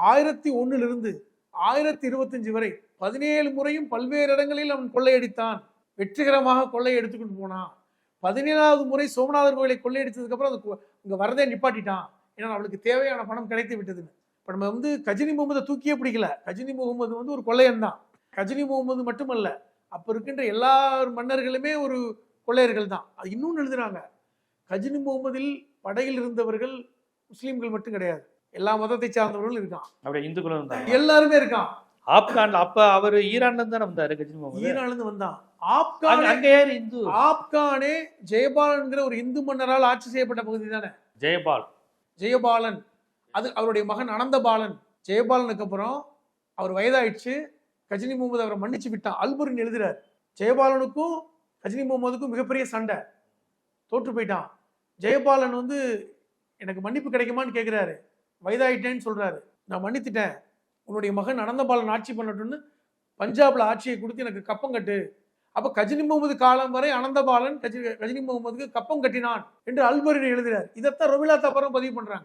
1001 1025 வரை 17 முறையும் பல்வேறு இடங்களில் அவன் கொள்ளையடித்தான். வெற்றிகரமாக கொள்ளையை எடுத்துக்கிட்டு போனான். 17வது முறை சோமநாதர் கோயிலை கொள்ளையடித்ததுக்கு அப்புறம் இங்க வரதே நிப்பாட்டிட்டான். ஏன்னா அவளுக்கு தேவையான பணம் கிடைத்து விட்டதுன்னு. இப்ப நம்ம கஜினி முகமதை தூக்கியே பிடிக்கல. கஜினி முகமது ஒரு கொள்ளையன் தான். கஜினி முகமது மட்டுமல்ல, அப்ப இருக்கின்ற எல்லா மன்னர்களுமே ஒரு கொள்ளையர்கள் தான். அது இன்னொன்னு எழுதுறாங்க, கஜினி முகமதில் படையில் இருந்தவர்கள் முஸ்லீம்கள் மட்டும் கிடையாது, எல்லா மதத்தை சார்ந்தவர்களும் இருக்கான். அப்படியே இந்துக்களும் எல்லாருமே இருக்கான். ஆப்கான்ல அப்ப அவர் ஈரான்ல இருந்து தானே வந்தாரு. கஜினி முகமது ஈரான்ல இருந்து வந்தான். ஆப்கானே ஜெயபாலன்ங்கிற ஒரு இந்து மன்னரால் ஆட்சி செய்யப்பட்ட பகுதி தானே. ஜெயபாலன் அது அவருடைய மகன் அனந்தபாலன். ஜெயபாலனுக்கு அப்புறம் அவர் வயதாயிடுச்சு. கஜினி முகமது அவரை மன்னிச்சு விட்டான். அல்புரின் எழுதுறார், ஜெயபாலனுக்கும் கஜினி முகமதுக்கும் மிகப்பெரிய சண்டை, தோற்று போயிட்டான். ஜெயபாலன் எனக்கு மன்னிப்பு கிடைக்குமான்னு கேட்கிறாரு. வயதாயிட்டேன்னு சொல்றாரு. நான் மன்னித்துட்டேன், உன்னுடைய மகன் அனந்தபாலன் ஆட்சி பண்ணட்டும்னு பஞ்சாப்ல ஆட்சியை கொடுத்து எனக்கு கப்பம் கட்டு. அப்ப கஜினி முகமது காலம் வரை அனந்தபாலன் கஜினி முகமதுக்கு கப்பம் கட்டினான் என்று அல்புரின் எழுதுறார். இதைத்தான் ரொமிலா தாப்பரும் பதிவு பண்றாங்க.